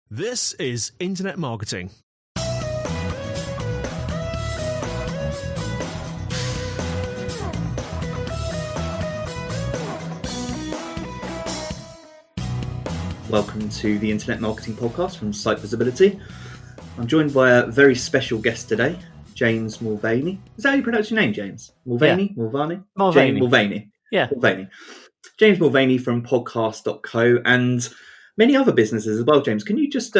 This is Internet Marketing. Welcome to the Internet Marketing Podcast from Site Visibility. I'm joined by a very special guest today, James Mulvany. Is that how you pronounce your name, James? Mulvany? Yeah. Mulvany? Mulvany. James Mulvany. Yeah. Mulvany. James Mulvany from podcast.co and many other businesses as well, James. Can you just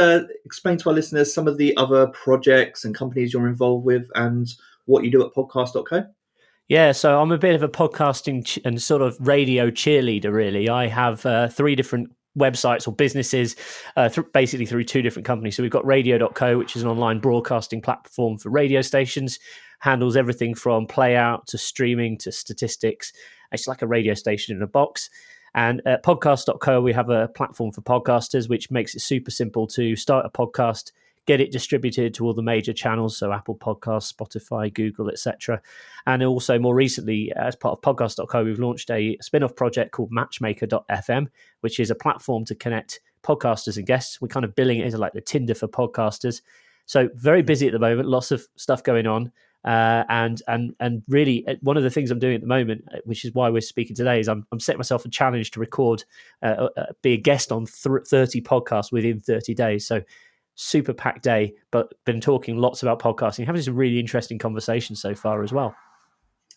explain to our listeners some of the other projects and companies you're involved with and what you do at podcast.co? Yeah, so I'm a bit of a podcasting and sort of radio cheerleader, really. I have 3 different websites or businesses, basically through 2 different companies. So we've got radio.co, which is an online broadcasting platform for radio stations, handles everything from play out to streaming to statistics. It's like a radio station in a box. And at podcast.co, we have a platform for podcasters, which makes it super simple to start a podcast, get it distributed to all the major channels, so Apple Podcasts, Spotify, Google, etc. And also more recently, as part of podcast.co, we've launched a spin-off project called Matchmaker.fm, which is a platform to connect podcasters and guests. We're kind of billing it as like the Tinder for podcasters. So very busy at the moment, lots of stuff going on. And really, one of the things I'm doing at the moment, which is why we're speaking today, is I'm setting myself a challenge to record, be a guest on 30 podcasts within 30 days. So super packed day, but been talking lots about podcasting, having some really interesting conversations so far as well.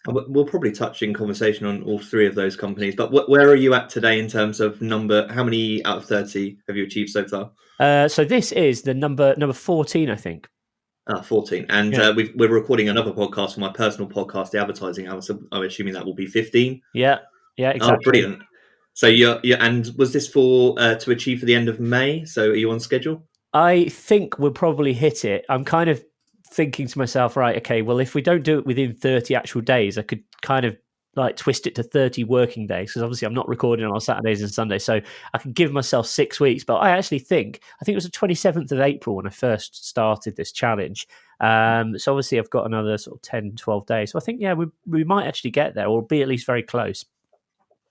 We'll probably touch in conversation on all 3 of those companies, but where are you at today in terms of number? How many out of 30 have you achieved so far? So this is the number 14, I think. 14. And Yeah. we're recording another podcast for my personal podcast, The Advertising Hour. So I'm assuming that will be 15. Yeah, exactly. Oh, brilliant. So you're and was this for to achieve for the end of May? So are you on schedule? I think we'll probably hit it. I'm kind of thinking to myself, right, okay, well, if we don't do it within 30 actual days, I could kind of like twist it to 30 working days, because obviously I'm not recording on Saturdays and Sundays. So I could give myself 6 weeks. But I think it was the 27th of April when I first started this challenge. So obviously I've got another sort of 10, 12 days. So I think, yeah, we might actually get there, or be at least very close.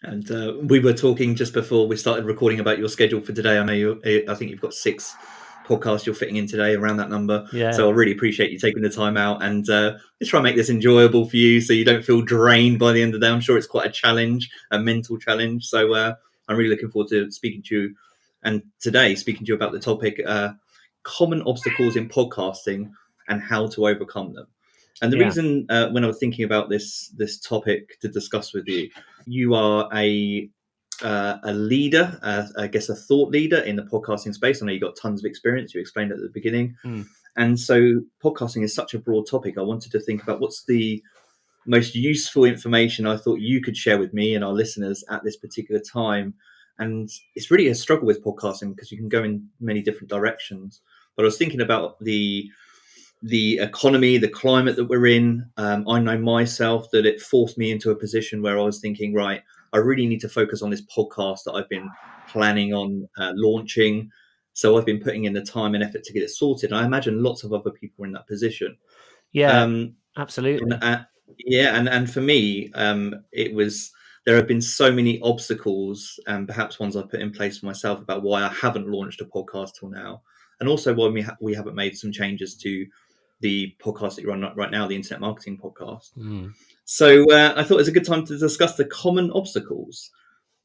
And we were talking just before we started recording about your schedule for today. I think you've got 6 podcasts you're fitting in today around that number. Yeah. So I really appreciate you taking the time out and just try and make this enjoyable for you so you don't feel drained by the end of the day. I'm sure it's quite a challenge, a mental challenge. So I'm really looking forward to speaking to you, and today speaking to you about the topic, common obstacles in podcasting and how to overcome them. And the reason when I was thinking about this topic to discuss with you, you are a leader, I guess a thought leader in the podcasting space. I know you've got tons of experience. You explained at the beginning. And so podcasting is such a broad topic. I wanted to think about what's the most useful information I thought you could share with me and our listeners at this particular time. And it's really a struggle with podcasting because you can go in many different directions. But I was thinking about the economy, the climate that we're in. I know myself that it forced me into a position where I was thinking, right, I really need to focus on this podcast that I've been planning on launching. So I've been putting in the time and effort to get it sorted. And I imagine lots of other people are in that position. Yeah, absolutely. And for me, there have been so many obstacles, and perhaps ones I've put in place for myself about why I haven't launched a podcast till now. And also why we haven't made some changes to the podcast that you're on right now, the Internet Marketing Podcast. So I thought it was a good time to discuss the common obstacles.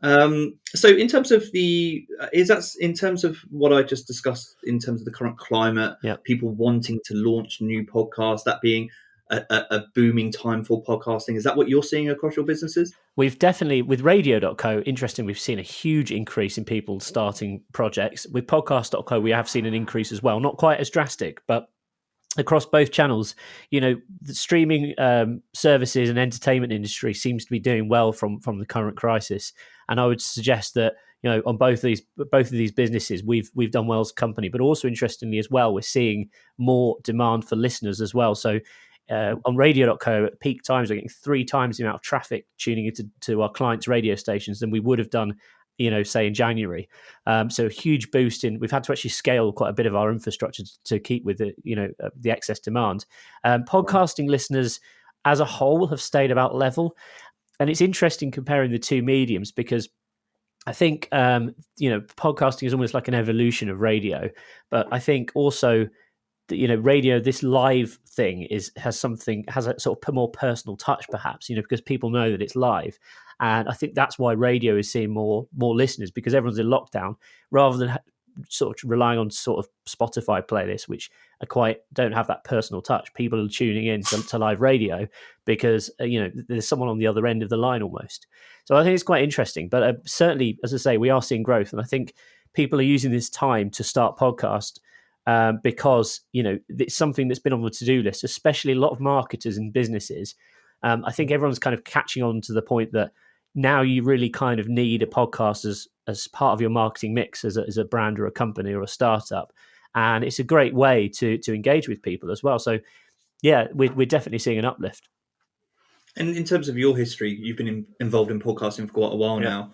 So in terms of in terms of what I just discussed, in terms of the current climate, people wanting to launch new podcasts, that being a booming time for podcasting, is that what you're seeing across your businesses? We've definitely, with radio.co, interesting, we've seen a huge increase in people starting projects. With podcast.co, we have seen an increase as well, not quite as drastic, but across both channels, the streaming services and entertainment industry seems to be doing well from the current crisis. And I would suggest that, on both of these businesses, we've done well as a company, but also interestingly as well, we're seeing more demand for listeners as well. So on radio.co at peak times, we're getting 3 times the amount of traffic tuning into our clients' radio stations than we would have done, say in January. So a huge boost we've had to actually scale quite a bit of our infrastructure to keep with the excess demand. Podcasting listeners as a whole have stayed about level. And it's interesting comparing the 2 mediums because I think podcasting is almost like an evolution of radio, but I think also that radio, this live thing has a sort of more personal touch, perhaps, because people know that it's live, and I think that's why radio is seeing more listeners, because everyone's in lockdown, rather than sort of relying on sort of Spotify playlists, which don't have that personal touch. People are tuning in to live radio because there's someone on the other end of the line almost. So I think it's quite interesting. But certainly, as I say, we are seeing growth, and I think people are using this time to start podcasts because it's something that's been on the to-do list, especially a lot of marketers and businesses. I think everyone's kind of catching on to the point that now you really kind of need a podcast as part of your marketing mix as a brand or a company or a startup. And it's a great way to engage with people as well. So, yeah, we're definitely seeing an uplift. And in terms of your history, you've been involved in podcasting for quite a while now.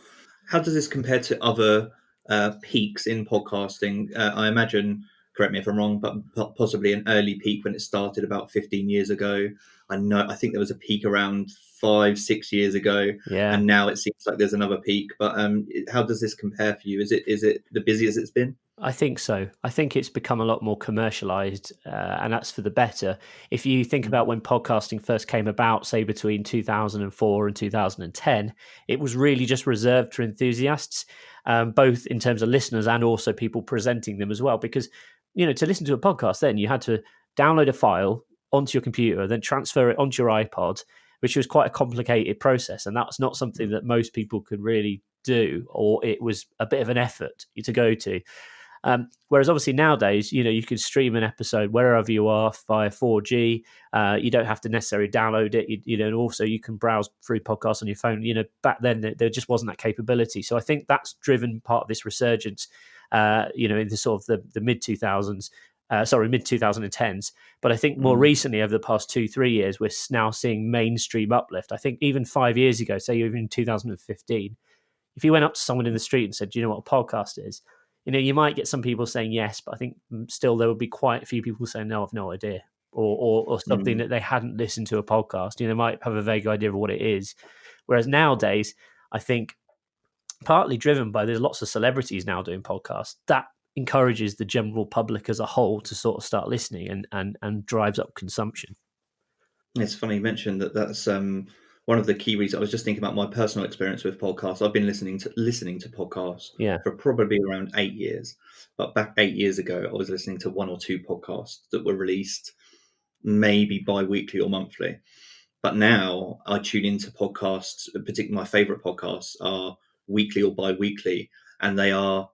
How does this compare to other peaks in podcasting? I imagine, correct me if I'm wrong, but possibly an early peak when it started about 15 years ago. I think there was a peak around 5-6 years ago, and now it seems like there's another peak. But how does this compare for you? Is it the busiest it's been? I think so. I think it's become a lot more commercialized, and that's for the better. If you think about when podcasting first came about, say between 2004 and 2010, it was really just reserved for enthusiasts, both in terms of listeners and also people presenting them as well. Because, to listen to a podcast, then you had to download a file onto your computer, then transfer it onto your iPod, which was quite a complicated process. And that's not something that most people could really do, or it was a bit of an effort to go to. Whereas obviously nowadays, you can stream an episode wherever you are via 4G. You don't have to necessarily download it. And also you can browse through podcasts on your phone. Back then there just wasn't that capability. So I think that's driven part of this resurgence, in the sort of the mid 2010s. But I think more recently, over the past 2-3 years, we're now seeing mainstream uplift. I think even 5 years ago, say even in 2015, if you went up to someone in the street and said, "Do you know what a podcast is?" You might get some people saying yes, but I think still there would be quite a few people saying, "No, I've no idea," or something that they hadn't listened to a podcast. They might have a vague idea of what it is. Whereas nowadays, I think partly driven by there's lots of celebrities now doing podcasts, that encourages the general public as a whole to sort of start listening and drives up consumption. It's funny you mentioned that. That's one of the key reasons. I was just thinking about my personal experience with podcasts. I've been listening to podcasts for probably around 8 years. But back 8 years ago, I was listening to 1 or 2 podcasts that were released maybe bi-weekly or monthly. But now I tune into podcasts, particularly my favorite podcasts are weekly or bi-weekly. And they are,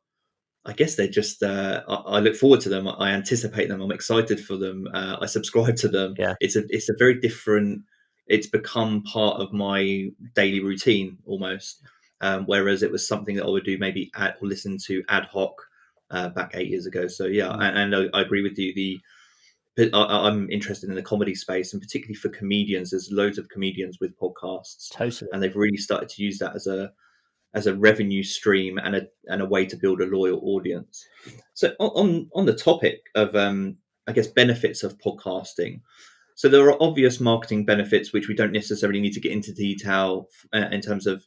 I guess they're just, I look forward to them. I anticipate them. I'm excited for them. I subscribe to them. Yeah. It's a very different, it's become part of my daily routine almost. Whereas it was something that I would do maybe or listen to ad hoc back 8 years ago. So yeah, and I agree with you. I'm interested in the comedy space, and particularly for comedians. There's loads of comedians with podcasts, totally, and they've really started to use that as a revenue stream and a way to build a loyal audience. So on the topic of I guess benefits of podcasting. So there are obvious marketing benefits, which we don't necessarily need to get into detail in terms of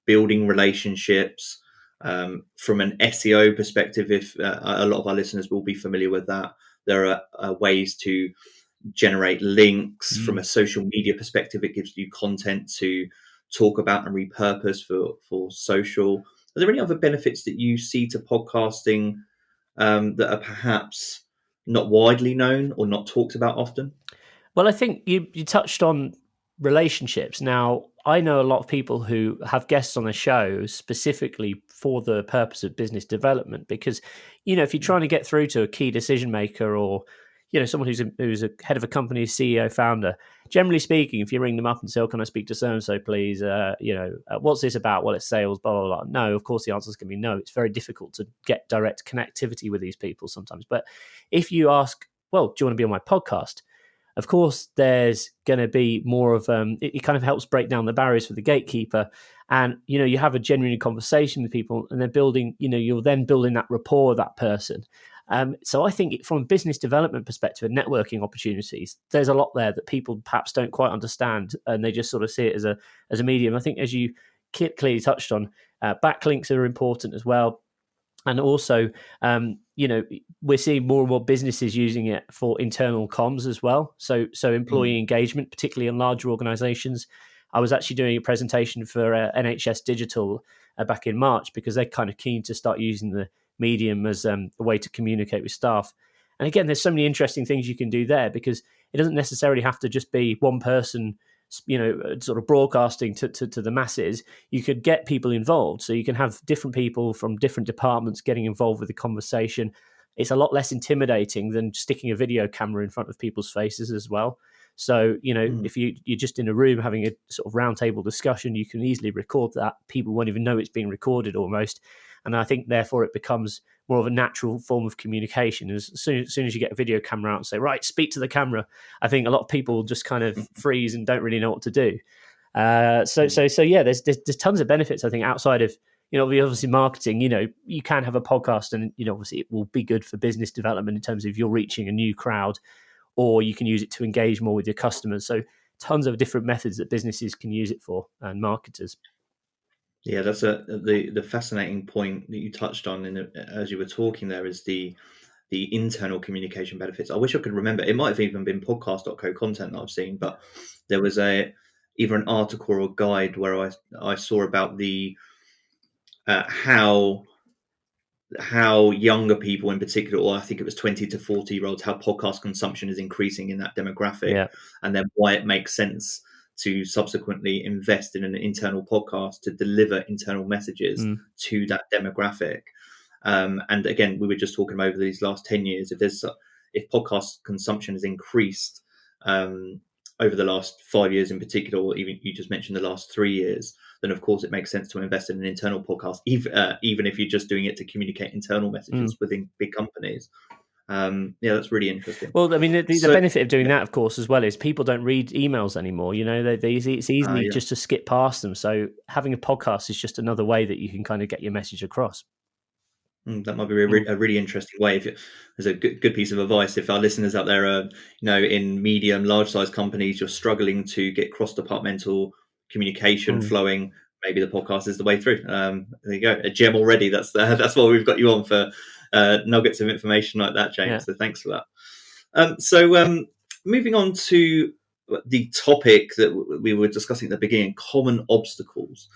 building relationships. From an SEO perspective, if a lot of our listeners will be familiar with that, there are ways to generate links. From a social media perspective, it gives you content to talk about and repurpose for social. Are there any other benefits that you see to podcasting that are perhaps not widely known or not talked about often? Well, I think you touched on relationships. Now, I know a lot of people who have guests on the show specifically for the purpose of business development, because, if you're trying to get through to a key decision maker or, someone who's a head of a company, CEO, founder, generally speaking, if you ring them up and say, "Oh, can I speak to so-and-so, please? What's this about?" "Well, it's sales, blah, blah, blah." No, of course, the answer is going to be no. It's very difficult to get direct connectivity with these people sometimes. But if you ask, "Well, do you want to be on my podcast?" Of course, there's going to be more of it kind of helps break down the barriers for the gatekeeper, and you have a genuine conversation with people, and they're building. You're then building that rapport with that person. So I think from a business development perspective and networking opportunities, there's a lot there that people perhaps don't quite understand, and they just sort of see it as a medium. I think, as you clearly touched on, Backlinks are important as well. And also, we're seeing more and more businesses using it for internal comms as well. So employee engagement, particularly in larger organizations. I was actually doing a presentation for NHS Digital back in March because they're kind of keen to start using the medium as a way to communicate with staff. And again, there's so many interesting things you can do there because it doesn't necessarily have to just be one person, sort of broadcasting to the masses. You could get people involved. So you can have different people from different departments getting involved with the conversation. It's a lot less intimidating than sticking a video camera in front of people's faces as well. So, if you're just in a room having a sort of roundtable discussion, you can easily record that. People won't even know it's being recorded almost. And I think, therefore, it becomes more of a natural form of communication. As soon as you get a video camera out and say, right, speak to the camera, I think a lot of people just kind of freeze and don't really know what to do. So yeah, there's tons of benefits, I think, outside of, obviously marketing. You can have a podcast and, obviously it will be good for business development in terms of you're reaching a new crowd, or you can use it to engage more with your customers. So tons of different methods that businesses can use it for, and marketers. Yeah, that's the fascinating point that you touched on as you were talking there is the internal communication benefits. I wish I could remember. It might have even been podcast.co content that I've seen, but there was either an article or a guide where I saw about the how younger people in particular, or I think it was 20 to 40-year-olds, how podcast consumption is increasing in that demographic, and then why it makes sense to subsequently invest in an internal podcast to deliver internal messages to that demographic. And again, we were just talking about over these last 10 years, if podcast consumption has increased over the last 5 years in particular, or even you just mentioned the last 3 years, then of course it makes sense to invest in an internal podcast, even if you're just doing it to communicate internal messages within big companies. That's really interesting. Well, I mean, the benefit of doing that, of course, as well, is people don't read emails anymore. It's easy just to skip past them. So having a podcast is just another way that you can kind of get your message across. That might be a really interesting way. There's a good piece of advice. If our listeners out there are, in medium, large-sized companies, you're struggling to get cross-departmental communication flowing, maybe the podcast is the way through. There you go, a gem already. That's why we've got you on, for nuggets of information like that, James. Yeah. So thanks for that. Moving on to the topic that we were discussing at the beginning, common obstacles.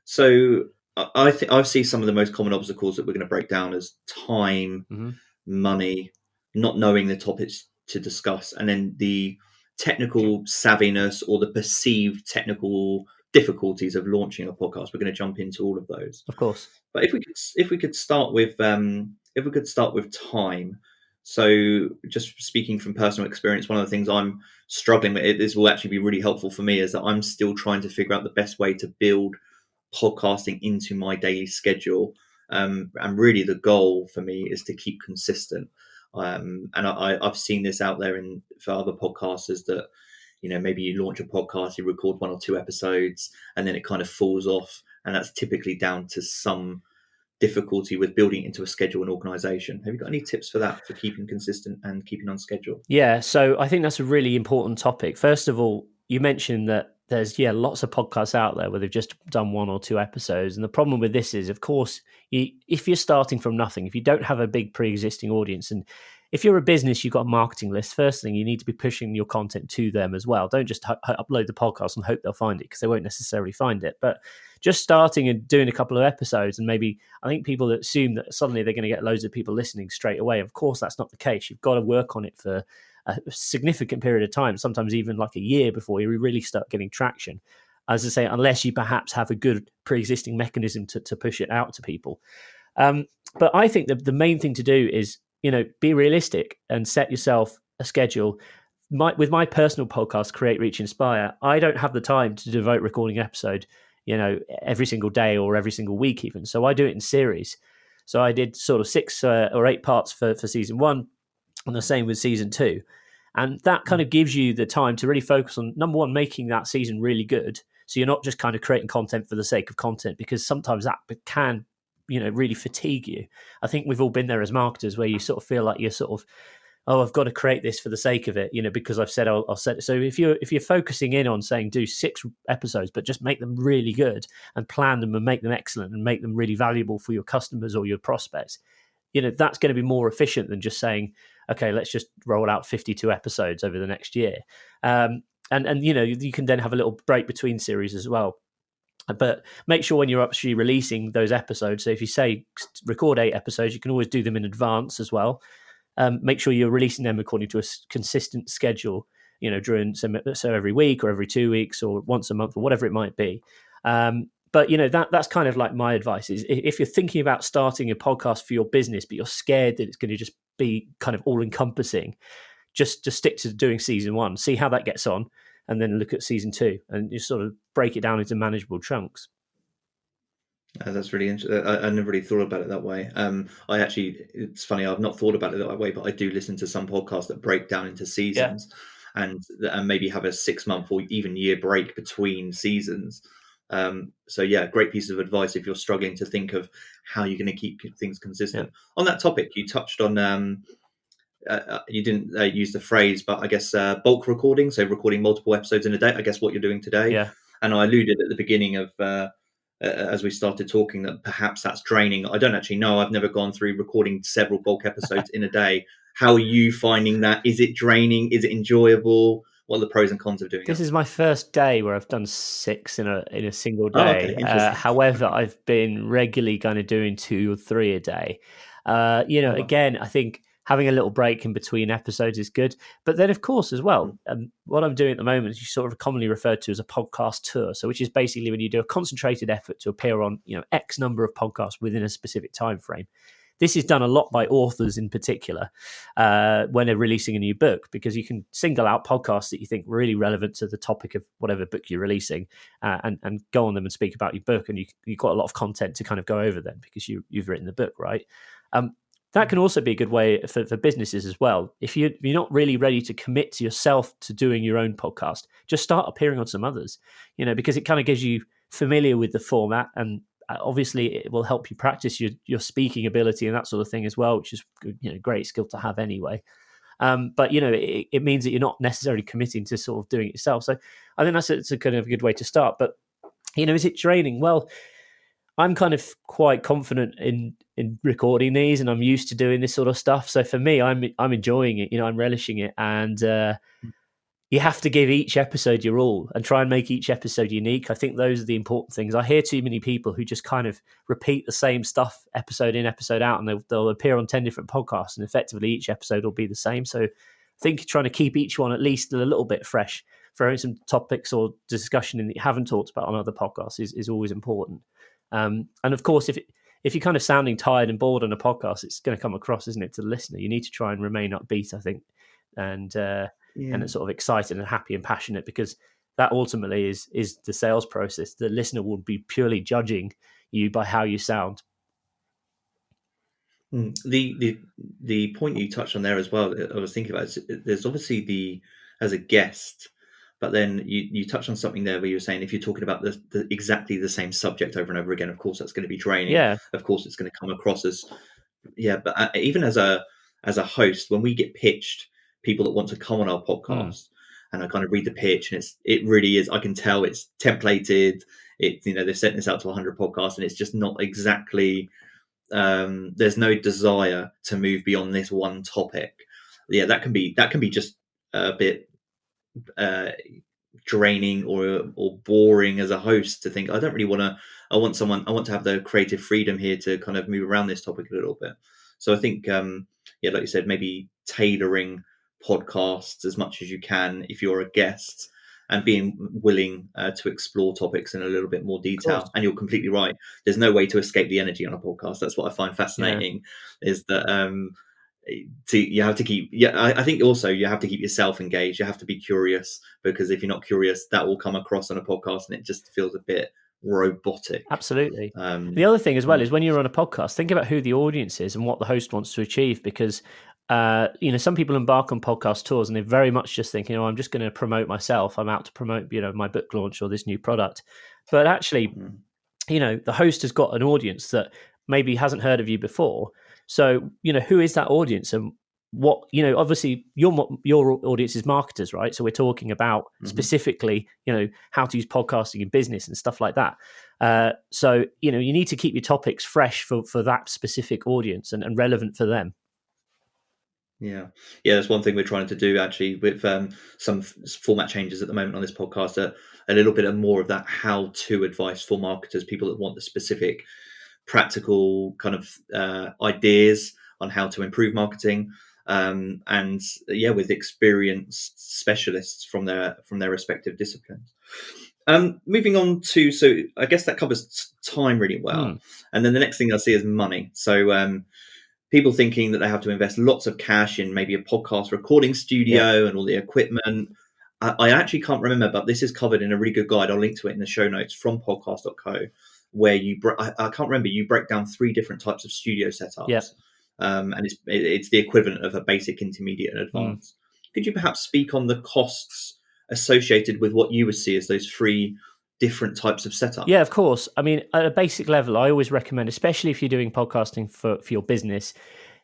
So I see some of the most common obstacles that we're going to break down as time, money, not knowing the topics to discuss, and then the technical savviness or the perceived technical difficulties of launching a podcast. We're going to jump into all of those, of course. But if we could start with time. So just speaking from personal experience, one of the things I'm struggling with, this will actually be really helpful for me, is that I'm still trying to figure out the best way to build podcasting into my daily schedule. And really the goal for me is to keep consistent. And I've seen this out there for other podcasters that, maybe you launch a podcast, you record 1 or 2 episodes, and then it kind of falls off. And that's typically down to some difficulty with building into a schedule and organization. Have you got any tips for that, for keeping consistent and keeping on schedule? Yeah, so I think that's a really important topic. First of all, you mentioned that there's lots of podcasts out there where they've just done 1 or 2 episodes. And the problem with this is, of course, if you're starting from nothing, if you don't have a big pre-existing audience, and if you're a business, you've got a marketing list, first thing, you need to be pushing your content to them as well. Don't just upload the podcast and hope they'll find it, because they won't necessarily find it. But just starting and doing a couple of episodes, and maybe, I think people assume that suddenly they're going to get loads of people listening straight away. Of course, that's not the case. You've got to work on it for a significant period of time, sometimes even like a year before you really start getting traction. As I say, unless you perhaps have a good pre-existing mechanism to push it out to people. But I think that the main thing to do is, be realistic and set yourself a schedule. With my personal podcast, Create, Reach, Inspire, I don't have the time to devote recording an episode, every single day or every single week even. So I do it in series. So I did sort of 6 or 8 parts for season 1, and the same with season 2. And that kind of gives you the time to really focus on, number one, making that season really good. So you're not just kind of creating content for the sake of content, because sometimes that can, really fatigue you. I think we've all been there as marketers, where you sort of feel like you're sort of, oh, I've got to create this for the sake of it, because I've said I'll set it. So if you're focusing in on saying do 6 episodes, but just make them really good and plan them and make them excellent and make them really valuable for your customers or your prospects, that's going to be more efficient than just saying, okay, let's just roll out 52 episodes over the next year. And you can then have a little break between series as well. But make sure when you're actually releasing those episodes, so if you say record 8 episodes, you can always do them in advance as well. Make sure you're releasing them according to a consistent schedule, during so every week or every 2 weeks or once a month or whatever it might be. But that's kind of like my advice is, if you're thinking about starting a podcast for your business, but you're scared that it's going to just be kind of all encompassing, just stick to doing season 1, see how that gets on, and then look at season 2 and just sort of break it down into manageable chunks. That's really interesting. I never really thought about it that way. It's funny, I've not thought about it that way, but I do listen to some podcasts that break down into seasons and maybe have a 6-month or even year break between seasons. So yeah, great piece of advice if you're struggling to think of how you're going to keep things consistent. On that topic, you touched on, you didn't use the phrase, but I guess bulk recording, so recording multiple episodes in a day, I guess what you're doing today. Yeah. And I alluded at the beginning of, as we started talking, that perhaps that's draining. I don't actually know. I've never gone through recording several bulk episodes in a day. How are you finding that? Is it draining? Is it enjoyable? What are the pros and cons of doing This that? is my first day where I've done 6 in a single day. Oh, okay. Interesting. However, I've been regularly kind of doing 2 or 3 a day. Again, I think having a little break in between episodes is good. But then, of course, as well, what I'm doing at the moment is sort of commonly referred to as a podcast tour. So, which is basically when you do a concentrated effort to appear on, X number of podcasts within a specific time frame. This is done a lot by authors in particular when they're releasing a new book, because you can single out podcasts that you think really relevant to the topic of whatever book you're releasing and go on them and speak about your book. And you've got a lot of content to kind of go over then because you've written the book, right? That can also be a good way for businesses as well. If you're not really ready to commit to yourself to doing your own podcast, just start appearing on some others, because it kind of gives you familiar with the format, and obviously it will help you practice your speaking ability and that sort of thing as well, which is great skill to have anyway. But it means that you're not necessarily committing to sort of doing it yourself. So I think it's a kind of a good way to start. But is it draining? Well, I'm kind of quite confident in recording these, and I'm used to doing this sort of stuff. So for me, I'm enjoying it. I'm relishing it, and you have to give each episode your all and try and make each episode unique. I think those are the important things. I hear too many people who just kind of repeat the same stuff episode in, episode out, and they'll appear on 10 different podcasts, and effectively each episode will be the same. So I think trying to keep each one at least a little bit fresh, throwing some topics or discussion in that you haven't talked about on other podcasts is always important. And of course, if you're kind of sounding tired and bored on a podcast, it's going to come across, isn't it, to the listener? You need to try and remain upbeat, I think, and it's sort of excited and happy and passionate, because that ultimately is the sales process. The listener will be purely judging you by how you sound. The point you touched on there as well, I was thinking about, there's obviously as a guest, but then you touched on something there where you were saying if you're talking about the exactly the same subject over and over again, of course that's going to be draining. Yeah. Of course it's going to come across as but even as a host, when we get pitched people that want to come on our podcast, and I kind of read the pitch, and it really is, I can tell it's templated. They've sent this out to 100 podcasts, and it's just not exactly. There's no desire to move beyond this one topic. Yeah, that can be just a bit draining or boring as a host to think, I don't really want to. I want to have the creative freedom here to kind of move around this topic a little bit. So I think, like you said, maybe tailoring podcasts as much as you can if you're a guest, and being willing to explore topics in a little bit more detail. And you're completely right. There's no way to escape the energy on a podcast. That's what I find fascinating, is that you have to keep. I think also you have to keep yourself engaged. You have to be curious, because if you're not curious, that will come across on a podcast, and it just feels a bit robotic. Absolutely. The other thing as well is when you're on a podcast, think about who the audience is and what the host wants to achieve, because some people embark on podcast tours and they're very much just thinking, I'm just going to promote myself. I'm out to promote, my book launch or this new product. But actually, the host has got an audience that maybe hasn't heard of you before. So, who is that audience, and what, obviously your audience is marketers, right? So we're talking about specifically, how to use podcasting in business and stuff like that. So, you need to keep your topics fresh for that specific audience and relevant for them. Yeah, that's one thing we're trying to do actually with some format changes at the moment on this podcast. A little bit of more of that how-to advice for marketers, people that want the specific, practical kind of ideas on how to improve marketing, and with experienced specialists from their respective disciplines. Moving on to, so I guess that covers time really well, and then the next thing I see is money. So. People thinking that they have to invest lots of cash in maybe a podcast recording studio and all the equipment. I actually can't remember, but this is covered in a really good guide. I'll link to it in the show notes from podcast.co, where I can't remember, you break down 3 different types of studio setups. And it's the equivalent of a basic, intermediate, and advanced. Could you perhaps speak on the costs associated with what you would see as those 3 different types of setup? Yeah, of course. I mean, at a basic level, I always recommend, especially if you're doing podcasting for your business,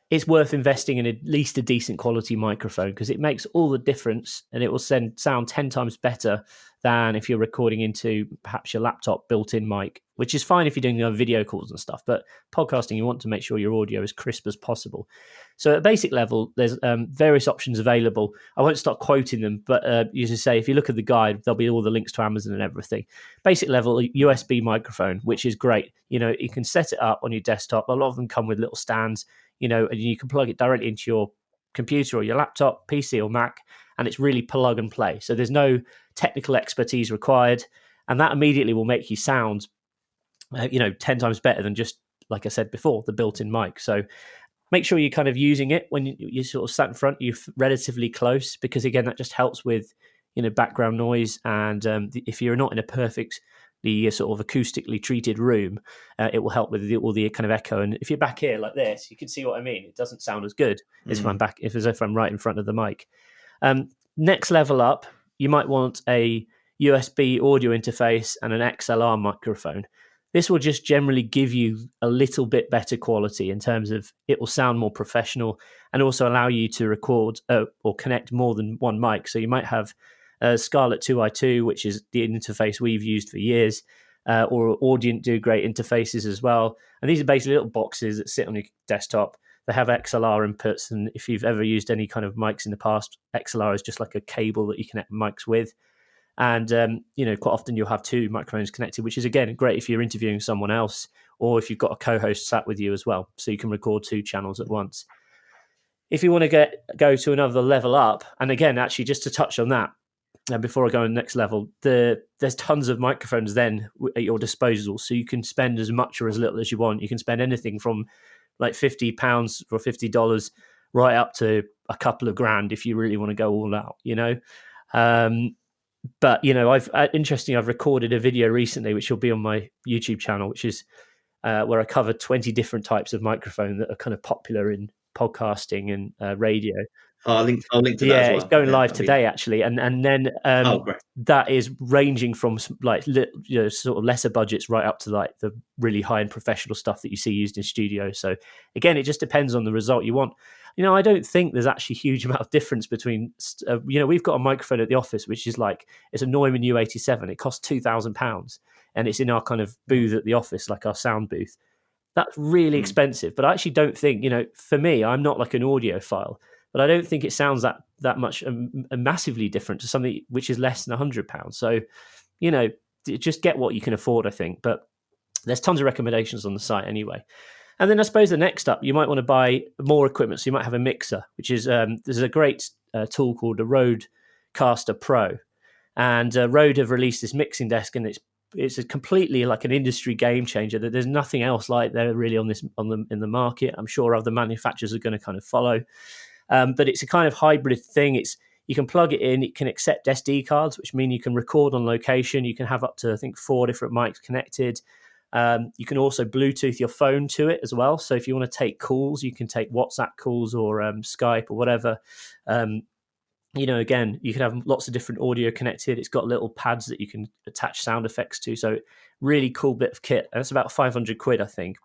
it's worth investing in at least a decent quality microphone, because it makes all the difference, and it will sound 10 times better than if you're recording into perhaps your laptop built-in mic, which is fine if you're doing video calls and stuff. But podcasting, you want to make sure your audio is crisp as possible. So at a basic level, there's various options available. I won't start quoting them, but you just say, if you look at the guide, there'll be all the links to Amazon and everything. Basic level, USB microphone, which is great. You can set it up on your desktop. A lot of them come with little stands, and you can plug it directly into your computer or your laptop, PC or Mac, and it's really plug and play. So there's no technical expertise required, and that immediately will make you sound 10 times better than just, like I said before, the built-in mic. So make sure you're kind of using it when you sort of sat in front, you're relatively close, because again, that just helps with background noise. And if you're not in a perfectly sort of acoustically treated room, it will help with all the kind of echo. And if you're back here like this, you can see what I mean. It doesn't sound as good as if I'm right in front of the mic. Next level up, you might want a USB audio interface and an XLR microphone. This will just generally give you a little bit better quality in terms of it will sound more professional, and also allow you to record or connect more than one mic. So you might have Scarlett 2i2, which is the interface we've used for years, or Audient do great interfaces as well. And these are basically little boxes that sit on your desktop. They have XLR inputs, and if you've ever used any kind of mics in the past, XLR is just like a cable that you connect mics with. And, quite often you'll have 2 microphones connected, which is, again, great if you're interviewing someone else, or if you've got a co-host sat with you as well, so you can record 2 channels at once. If you want to go to another level up, and again, actually, just to touch on that, before I go on the next level, there's tons of microphones then at your disposal, so you can spend as much or as little as you want. You can spend anything from like £50 or $50 right up to a couple of grand if you really want to go all out, But, I've recorded a video recently, which will be on my YouTube channel, which is where I covered 20 different types of microphone that are kind of popular in podcasting and radio. I'll link to that as well. Yeah, it's going live today, actually. And then great. That is ranging from sort of lesser budgets right up to like the really high-end professional stuff that you see used in studios. So again, it just depends on the result you want. I don't think there's actually a huge amount of difference between, we've got a microphone at the office, which is it's a Neumann U87. It costs £2,000, and it's in our kind of booth at the office, like our sound booth. That's really expensive, but I actually don't think, for me, I'm not like an audiophile, but I don't think it sounds that much massively different to something which is less than £100. So, just get what you can afford, I think. But there's tons of recommendations on the site anyway. And then I suppose the next up, you might want to buy more equipment. So you might have a mixer, which is there's a great tool called the ZenCaster Pro, and Rode have released this mixing desk, and it's a completely like an industry game changer. That there's nothing else like there really in the market. I'm sure other manufacturers are going to kind of follow, but it's a kind of hybrid thing. You can plug it in. It can accept SD cards, which mean you can record on location. You can have up to, I think, 4 different mics connected. You can also Bluetooth your phone to it as well. So if you want to take calls, you can take WhatsApp calls or Skype or whatever. Again, you can have lots of different audio connected. It's got little pads that you can attach sound effects to. So really cool bit of kit. And it's about £500, I think.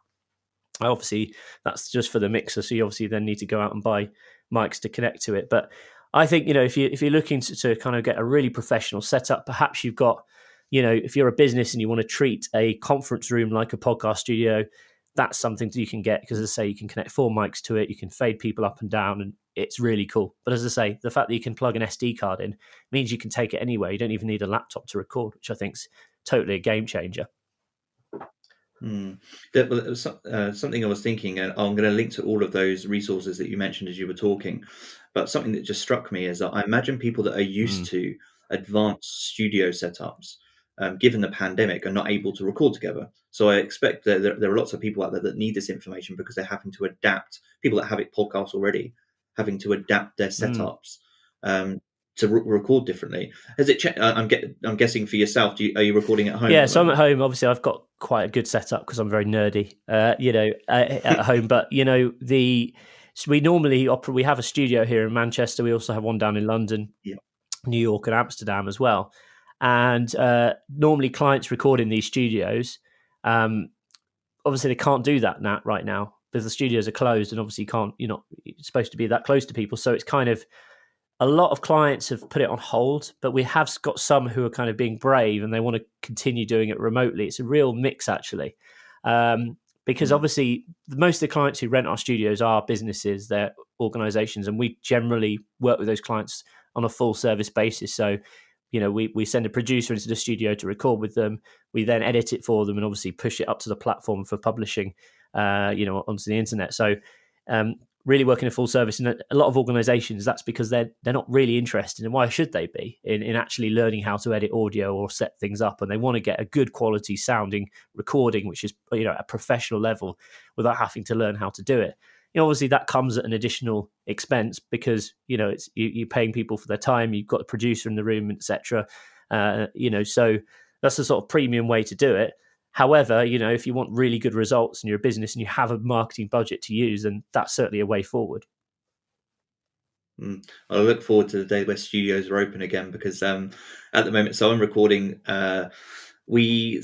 Obviously, that's just for the mixer. So you obviously then need to go out and buy mics to connect to it. But I think, if you're looking to kind of get a really professional setup, perhaps you've got, if you're a business and you want to treat a conference room like a podcast studio, that's something that you can get, because, as I say, you can connect 4 mics to it, you can fade people up and down, and it's really cool. But as I say, the fact that you can plug an SD card in means you can take it anywhere. You don't even need a laptop to record, which I think is totally a game changer. Something I was thinking, and I'm going to link to all of those resources that you mentioned as you were talking, but something that just struck me is that I imagine people that are used to advanced studio setups, given the pandemic, are not able to record together. So I expect that there are lots of people out there that need this information because they're having to adapt, people that have it podcasts already, having to adapt their setups to record differently. Has it I'm guessing for yourself, are you recording at home? Yeah, so I'm at home. Obviously, I've got quite a good setup because I'm very nerdy, at home. But, so we normally we have a studio here in Manchester. We also have one down in London, New York and Amsterdam as well. And normally clients record in these studios. Obviously, they can't do that right now because the studios are closed, and obviously you're not supposed to be that close to people. So it's kind of, a lot of clients have put it on hold, but we have got some who are kind of being brave and they want to continue doing it remotely. It's a real mix, actually, because obviously most of the clients who rent our studios are businesses, they're organizations, and we generally work with those clients on a full service basis. So, we send a producer into the studio to record with them. We then edit it for them and obviously push it up to the platform for publishing, onto the internet. So, really working a full service. And a lot of organizations, that's because they're not really interested, and why should they be, in actually learning how to edit audio or set things up, and they want to get a good quality sounding recording, which is a professional level, without having to learn how to do it. Obviously that comes at an additional expense because it's you're paying people for their time, you've got a producer in the room, etc. So that's the sort of premium way to do it. However, if you want really good results and you're a business and you have a marketing budget to use, then that's certainly a way forward. I look forward to the day where studios are open again, because at the moment, so I'm recording. We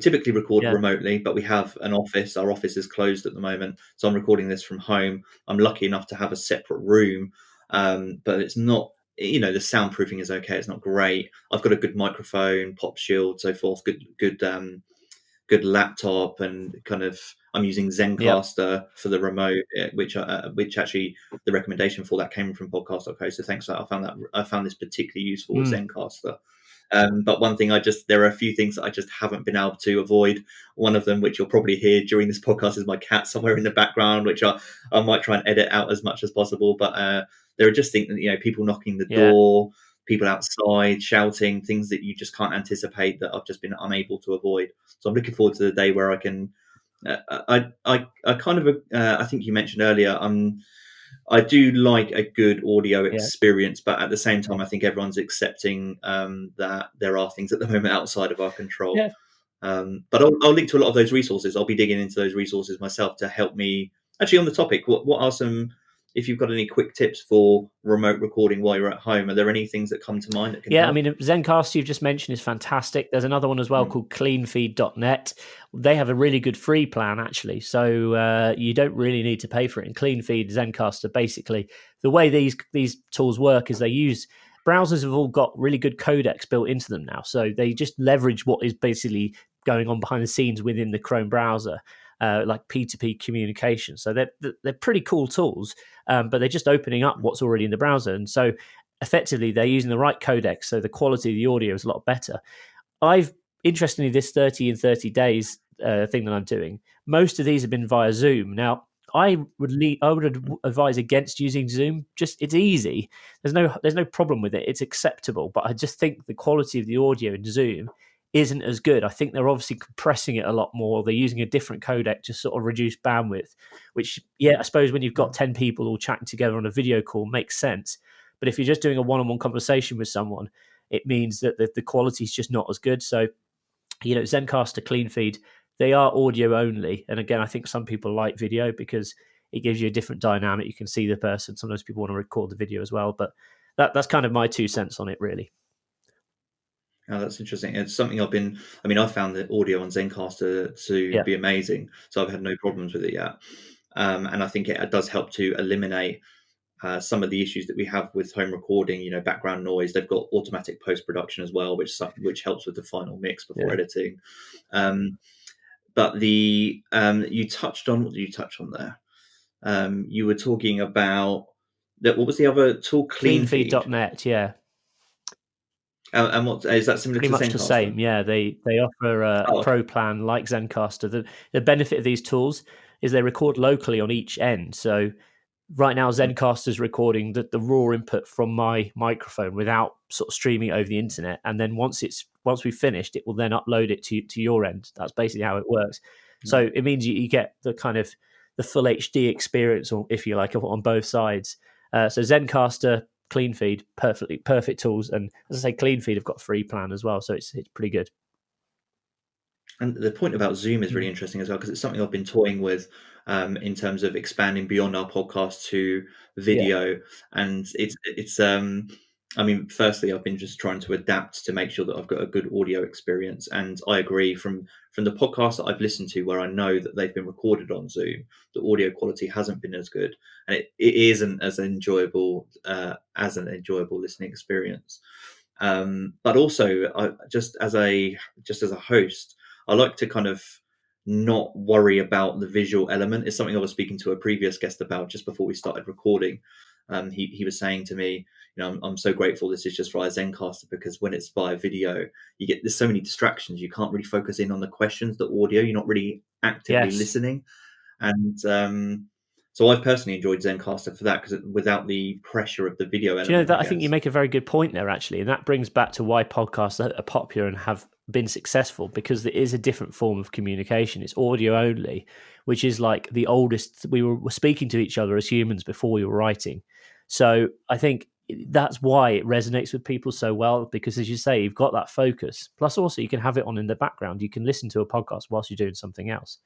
typically record remotely, but we have an office. Our office is closed at the moment, so I'm recording this from home. I'm lucky enough to have a separate room, but it's not. The soundproofing is okay. It's not great. I've got a good microphone, pop shield, so forth. Good laptop, and kind of I'm using ZenCaster for the remote, which actually the recommendation for that came from podcast.co. So thanks for that. I found this particularly useful with ZenCaster. But one thing there are a few things that I just haven't been able to avoid. One of them, which you'll probably hear during this podcast, is my cat somewhere in the background, which I might try and edit out as much as possible. But there are just things, people knocking the door, people outside shouting, things that you just can't anticipate that I've just been unable to avoid. So I'm looking forward to the day where I can. I think you mentioned earlier, I do like a good audio experience, but at the same time, I think everyone's accepting that there are things at the moment outside of our control. Yeah. But I'll link to a lot of those resources. I'll be digging into those resources myself to help me. Actually, on the topic, what are some, if you've got any quick tips for remote recording while you're at home, are there any things that come to mind that can help? I mean, ZenCaster you've just mentioned is fantastic. There's another one as well called cleanfeed.net. They have a really good free plan, actually. So you don't really need to pay for it. And cleanfeed, ZenCaster, basically, the way these tools work is browsers have all got really good codecs built into them now. So they just leverage what is basically going on behind the scenes within the Chrome browser. Like P2P communication. So they're pretty cool tools, but they're just opening up what's already in the browser. And so effectively they're using the right codec, so the quality of the audio is a lot better. Interestingly, this 30 in 30 days thing that I'm doing, most of these have been via Zoom. Now, I would advise against using Zoom. Just, it's easy. There's no problem with it. It's acceptable, but I just think the quality of the audio in Zoom isn't as good. I think they're obviously compressing it a lot more. They're using a different codec to sort of reduce bandwidth, which, I suppose when you've got 10 people all chatting together on a video call makes sense. But if you're just doing a one-on-one conversation with someone, it means that the quality is just not as good. So, ZenCaster, CleanFeed, they are audio only. And again, I think some people like video because it gives you a different dynamic. You can see the person. Sometimes people want to record the video as well. But that's kind of my 2 cents on it, really. Oh, that's interesting. It's something I found the audio on ZenCaster to be amazing. So I've had no problems with it yet. And I think it does help to eliminate some of the issues that we have with home recording, background noise. They've got automatic post-production as well, which helps with the final mix before editing. But you touched on, what did you touch on there? You were talking about that. What was the other tool? Cleanfeed.net, yeah. And what is that similar Pretty to much ZenCaster? the same, yeah. They offer a pro plan like ZenCaster. The benefit of these tools is they record locally on each end. So right now, ZenCaster is recording the raw input from my microphone without sort of streaming it over the internet. And then once we've finished, it will then upload it to your end. That's basically how it works. So it means you get the kind of the full HD experience, or if you like, on both sides. So ZenCaster, Cleanfeed, perfect tools. And as I say, Cleanfeed have got a free plan as well. So it's pretty good. And the point about Zoom is really interesting as well, because it's something I've been toying with in terms of expanding beyond our podcast to video. And it's I mean, firstly, I've been just trying to adapt to make sure that I've got a good audio experience. And I agree, from the podcasts that I've listened to where I know that they've been recorded on Zoom, the audio quality hasn't been as good, and it isn't as enjoyable listening experience. But also, just as a host, I like to kind of not worry about the visual element. It's something I was speaking to a previous guest about just before we started recording. He was saying to me, I'm so grateful this is just via ZenCaster, because when it's via video, there's so many distractions. You can't really focus in on the questions, the audio. You're not really actively listening. And so I've personally enjoyed ZenCaster for that, because without the pressure of the video element. Do you know that? I think you make a very good point there, actually. And that brings back to why podcasts are popular and have been successful, because there is a different form of communication. It's audio only, which is like the oldest. We were speaking to each other as humans before we were writing. So I think that's why it resonates with people so well, because, as you say, you've got that focus. Plus, also, you can have it on in the background. You can listen to a podcast whilst you're doing something else.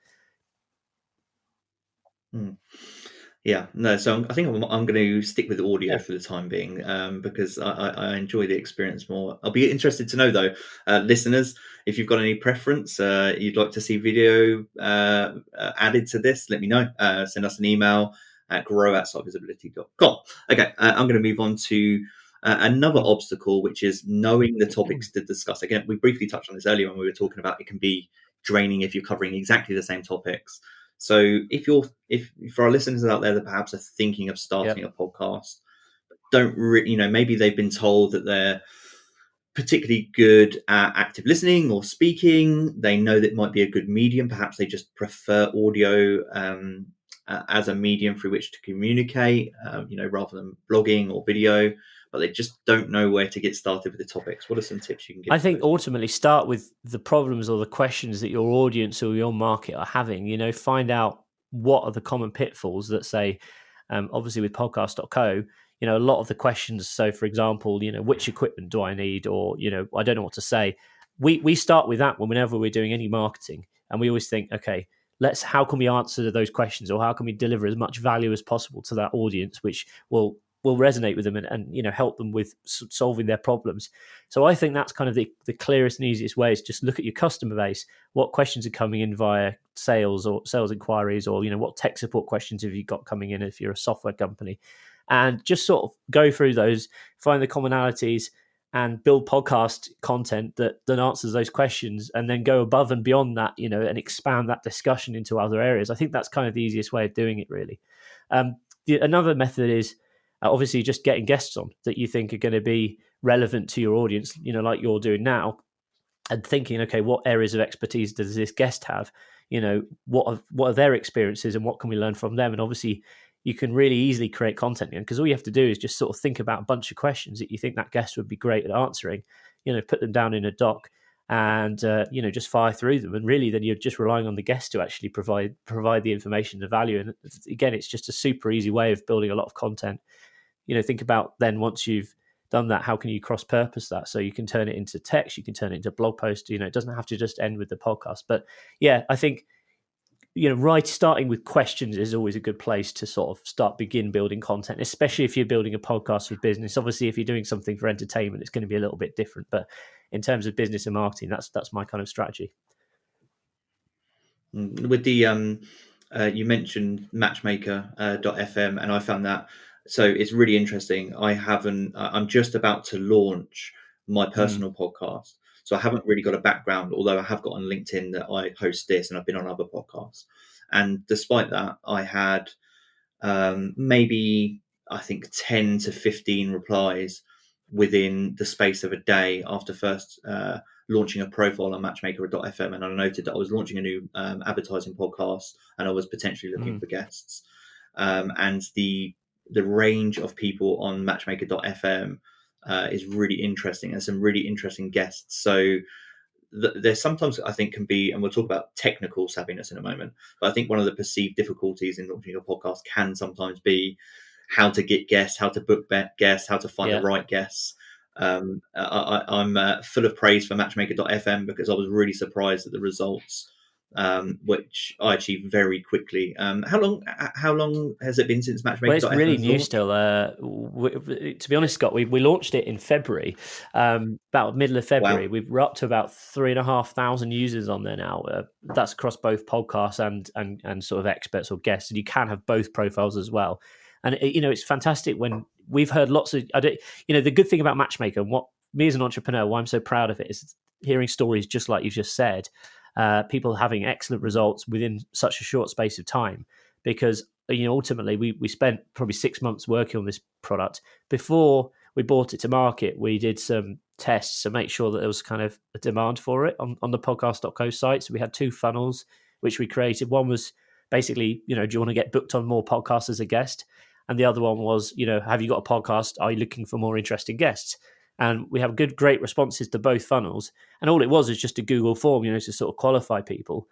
Yeah, no. So I think I'm going to stick with audio for the time being, because I enjoy the experience more. I'll be interested to know, though, listeners, if you've got any preference, you'd like to see video added to this, let me know. Send us an email at grow@sitevisibility.com. Okay, I'm going to move on to another obstacle, which is knowing the topics to discuss. Again, we briefly touched on this earlier when we were talking about it can be draining if you're covering exactly the same topics. So if for our listeners out there that perhaps are thinking of starting a podcast, don't maybe they've been told that they're particularly good at active listening or speaking. They know that it might be a good medium. Perhaps they just prefer audio as a medium through which to communicate, rather than blogging or video. But they just don't know where to get started with the topics. What are some tips you can give? I think ultimately start with the problems or the questions that your audience or your market are having. Find out what are the common pitfalls that, say, obviously with podcast.co, a lot of the questions. So, for example, which equipment do I need? Or, I don't know what to say. We start with that whenever we're doing any marketing. And we always think, okay, how can we answer those questions, or how can we deliver as much value as possible to that audience, which will resonate with them and help them with solving their problems. So I think that's kind of the clearest and easiest way, is just look at your customer base. What questions are coming in via sales or sales inquiries, or what tech support questions have you got coming in if you're a software company, and just sort of go through those, find the commonalities, and build podcast content that answers those questions, and then go above and beyond that, and expand that discussion into other areas. I think that's kind of the easiest way of doing it, really. Another method is obviously just getting guests on that you think are going to be relevant to your audience, like you're doing now, and thinking, okay, what areas of expertise does this guest have? What are their experiences, and what can we learn from them? And obviously you can really easily create content, because all you have to do is just sort of think about a bunch of questions that you think that guest would be great at answering, put them down in a doc, and just fire through them. And really then you're just relying on the guest to actually provide the information, the value. And again, it's just a super easy way of building a lot of content. Think about then, once you've done that, how can you cross-purpose that? So you can turn it into text, you can turn it into blog post. It doesn't have to just end with the podcast. But yeah, I think starting with questions is always a good place to sort of begin building content, especially if you're building a podcast for business. Obviously, if you're doing something for entertainment, it's going to be a little bit different. But in terms of business and marketing, that's my kind of strategy. With the you mentioned Matchmaker.fm, and I found that So it's really interesting. I'm just about to launch my personal podcast. So I haven't really got a background, although I have got on LinkedIn that I host this and I've been on other podcasts. And despite that, I had maybe, I think, 10 to 15 replies within the space of a day after first launching a profile on Matchmaker.fm. And I noted that I was launching a new advertising podcast and I was potentially looking for guests. And the range of people on Matchmaker.fm is really interesting, and some really interesting guests. So there's sometimes, I think, can be, and we'll talk about technical savviness in a moment, but I think one of the perceived difficulties in launching a podcast can sometimes be how to get guests, how to book guests, how to find the right guests. I'm full of praise for Matchmaker.fm because I was really surprised at the results, which I achieved very quickly. How long has it been since Matchmaker.fm? Well, it's really new still. To be honest, Scott, we launched it in February, about middle of February. Wow. We're up to about 3,500 users on there now. That's across both podcasts and sort of experts or guests, and you can have both profiles as well. And it's fantastic when we've heard lots of. The good thing about Matchmaker, and what me as an entrepreneur, why I'm so proud of it, is hearing stories just like you just said. People having excellent results within such a short space of time, because ultimately we spent probably 6 months working on this product. Before we brought it to market, we did some tests to make sure that there was kind of a demand for it on the podcast.co site. So we had 2 funnels which we created. One was basically, do you want to get booked on more podcasts as a guest? And the other one was, have you got a podcast? Are you looking for more interesting guests? And we have great responses to both funnels. And all it was just a Google form, to sort of qualify people,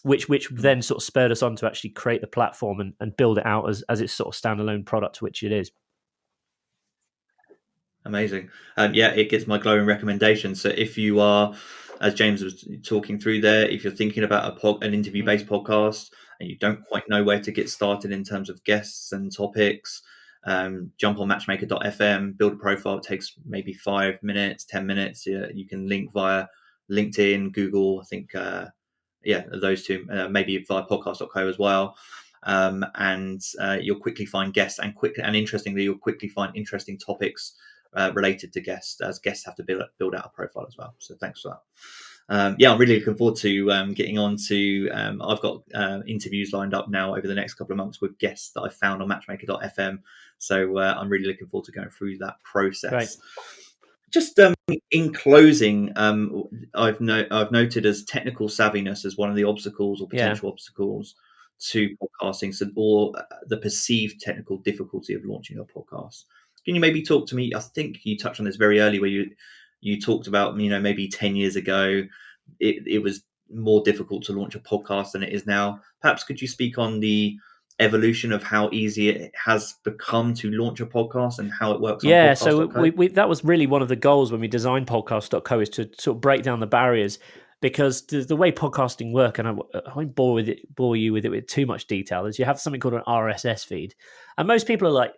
which then sort of spurred us on to actually create the platform and build it out as its sort of standalone product, which it is. Amazing. It gets my glowing recommendation. So if you are, as James was talking through there, if you're thinking about an interview-based podcast and you don't quite know where to get started in terms of guests and topics, jump on Matchmaker.fm, build a profile. It takes maybe 5 minutes, 10 minutes. You can link via LinkedIn, Google, I think, those two, maybe via podcast.co as well. And you'll quickly find guests, and interestingly, you'll quickly find interesting topics related to guests, as guests have to build out a profile as well. So thanks for that. I'm really looking forward to getting on to. I've got interviews lined up now over the next couple of months with guests that I found on Matchmaker.fm. So I'm really looking forward to going through that process. Right. Just in closing, I've noted as technical savviness as one of the obstacles or potential obstacles to podcasting, or the perceived technical difficulty of launching a podcast. Can you maybe talk to me? I think you touched on this very early, where you talked about, maybe 10 years ago, it was more difficult to launch a podcast than it is now. Perhaps could you speak on the evolution of how easy it has become to launch a podcast and how it works on podcast.co? So we that was really one of the goals when we designed podcast.co, is to sort of break down the barriers, because the way podcasting work, and I won't bore you with it with too much detail, is you have something called an RSS feed. And most people are like,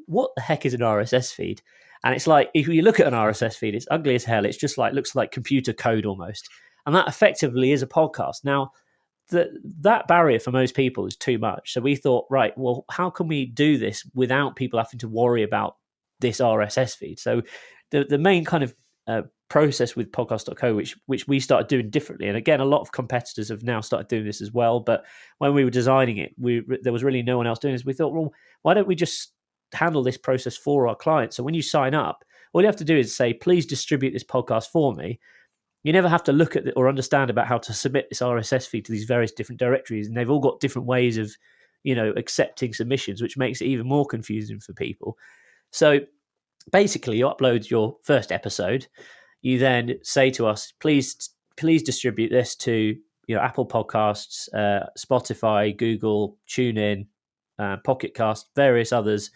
what the heck is an RSS feed? And it's like, if you look at an RSS feed, it's ugly as hell. It's just looks like computer code almost. And that effectively is a podcast. Now, that barrier for most people is too much. So we thought, right, well, how can we do this without people having to worry about this RSS feed? So the main kind of process with podcast.co, which we started doing differently. And again, a lot of competitors have now started doing this as well. But when we were designing it, there was really no one else doing this. We thought, well, why don't we just handle this process for our clients? So when you sign up, all you have to do is say, please distribute this podcast for me. You never have to look at or understand about how to submit this RSS feed to these various different directories. And they've all got different ways of, accepting submissions, which makes it even more confusing for people. So basically, you upload your first episode. You then say to us, please distribute this to Apple Podcasts, Spotify, Google, TuneIn, Pocket Cast, various others,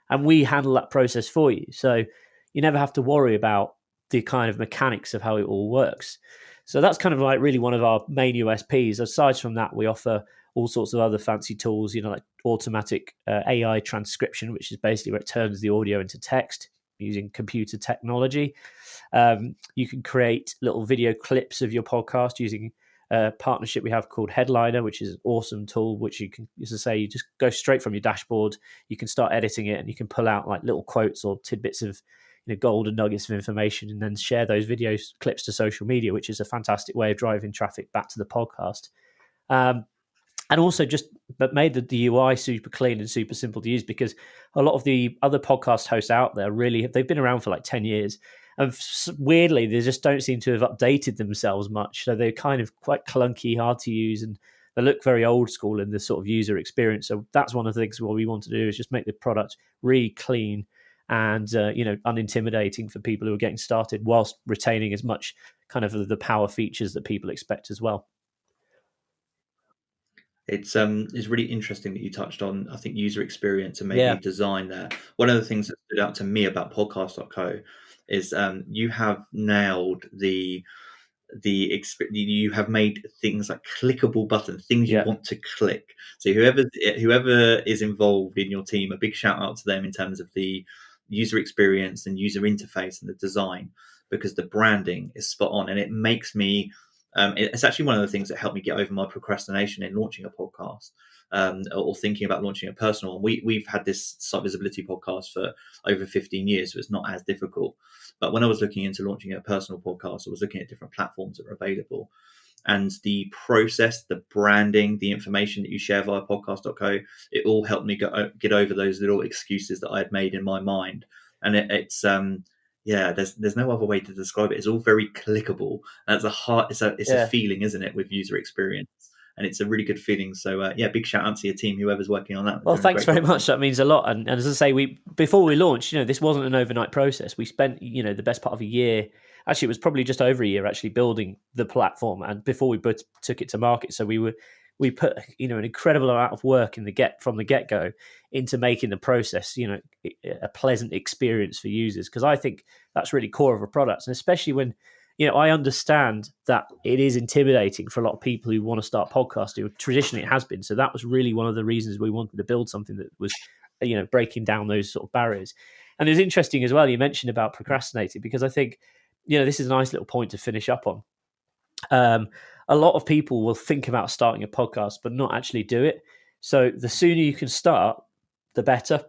and we handle that process for you. So you never have to worry about the kind of mechanics of how it all works. So that's kind of like really one of our main USPs. Aside from that, we offer all sorts of other fancy tools, like automatic AI transcription, which is basically where it turns the audio into text using computer technology. You can create little video clips of your podcast using partnership we have called Headliner, which is an awesome tool, which you can, as I say, you just go straight from your dashboard. You can start editing it, and you can pull out like little quotes or tidbits of golden nuggets of information, and then share those videos clips to social media, which is a fantastic way of driving traffic back to the podcast. And also just made the UI super clean and super simple to use, because a lot of the other podcast hosts out there they've been around for like 10 years. And weirdly, they just don't seem to have updated themselves much. So they're kind of quite clunky, hard to use, and they look very old school in the sort of user experience. So that's one of the things what we want to do, is just make the product really clean and unintimidating for people who are getting started, whilst retaining as much kind of the power features that people expect as well. It's really interesting that you touched on, I think, user experience and maybe design there. One of the things that stood out to me about podcast.co is you have nailed you have made things like clickable buttons, things you want to click. So whoever is involved in your team, a big shout out to them in terms of the user experience and user interface and the design, because the branding is spot on, and it makes me it's actually one of the things that helped me get over my procrastination in launching a podcast, or thinking about launching a personal one. We've had this Site Visibility podcast for over 15 years, so it's not as difficult. But when I was looking into launching a personal podcast, I was looking at different platforms that were available. And the process, the branding, the information that you share via podcast.co, it all helped me get over those little excuses that I had made in my mind. And it's there's no other way to describe it. It's all very clickable. And it's a feeling, isn't it, with user experience? And it's a really good feeling. So big shout out to your team, whoever's working on that. Well, thanks very much. That means a lot. And as I say, before we launched, this wasn't an overnight process. We spent, the best part of a year. Actually, it was probably just over a year actually building the platform, and before we took it to market. So we put an incredible amount of work from the get go into making the process a pleasant experience for users, because I think that's really core of a product, and especially when I understand that it is intimidating for a lot of people who want to start podcasting. Traditionally, it has been. So that was really one of the reasons we wanted to build something that was breaking down those sort of barriers. And it was interesting as well, you mentioned about procrastinating, because I think this is a nice little point to finish up on. A lot of people will think about starting a podcast, but not actually do it. So the sooner you can start, the better,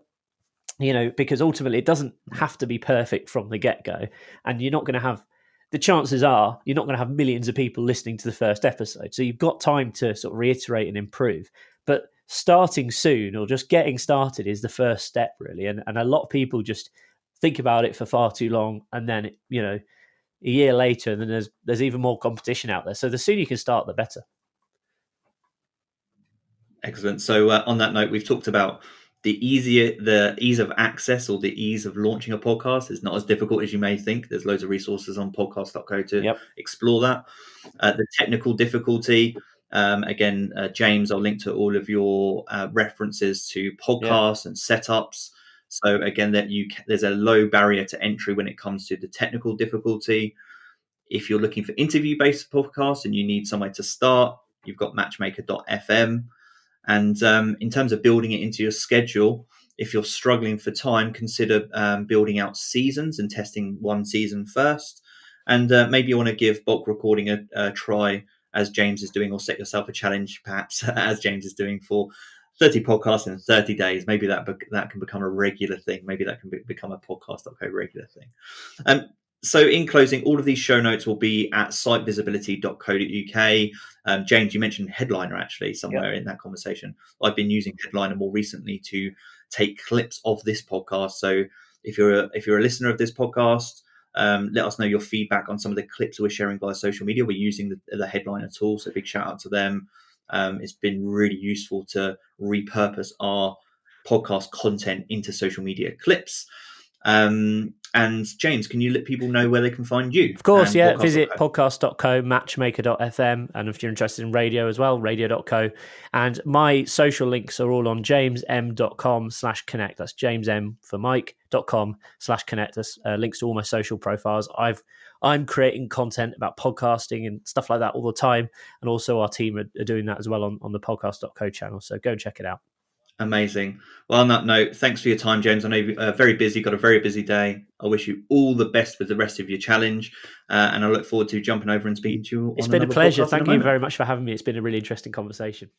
because ultimately it doesn't have to be perfect from the get-go. And you're not going to have, the chances are you're not going to have millions of people listening to the first episode. So you've got time to sort of reiterate and improve. But starting soon, or just getting started, is the first step, really. And a lot of people just think about it for far too long, and then a year later, and then there's even more competition out there. So the sooner you can start, the better. Excellent. So on that note, we've talked about the ease of access, or the ease of launching a podcast. It's not as difficult as you may think. There's loads of resources on podcast.co to explore that. The technical difficulty, again, James, I'll link to all of your references to podcasts and setups. So again, there's a low barrier to entry when it comes to the technical difficulty. If you're looking for interview-based podcasts and you need somewhere to start, you've got Matchmaker.fm. And in terms of building it into your schedule, if you're struggling for time, consider building out seasons and testing one season first. And maybe you want to give bulk recording a try, as James is doing, or set yourself a challenge, perhaps, as James is doing, for 30 podcasts in 30 days. Maybe that can become a regular thing. Maybe that can become a podcast.co regular thing. So in closing, all of these show notes will be at sitevisibility.co.uk. James, you mentioned Headliner actually somewhere in that conversation. I've been using Headliner more recently to take clips of this podcast. So if you're a listener of this podcast, let us know your feedback on some of the clips we're sharing via social media. We're using the Headliner tool, so big shout out to them. It's been really useful to repurpose our podcast content into social media clips. And James, can you let people know where they can find you? Of course, visit podcast.co, matchmaker.fm, and if you're interested in radio as well, radio.co. And my social links are all on jamesm.com/connect. That's jamesm for Mike.com/connect. That's links to all my social profiles. I'm creating content about podcasting and stuff like that all the time, and also our team are doing that as well on the podcast.co channel. So go and check it out. Amazing. Well, on that note, thanks for your time, James. I know you're very busy, got a very busy day. I wish you all the best with the rest of your challenge. And I look forward to jumping over and speaking to you. It's been a pleasure. Thank you very much for having me. It's been a really interesting conversation.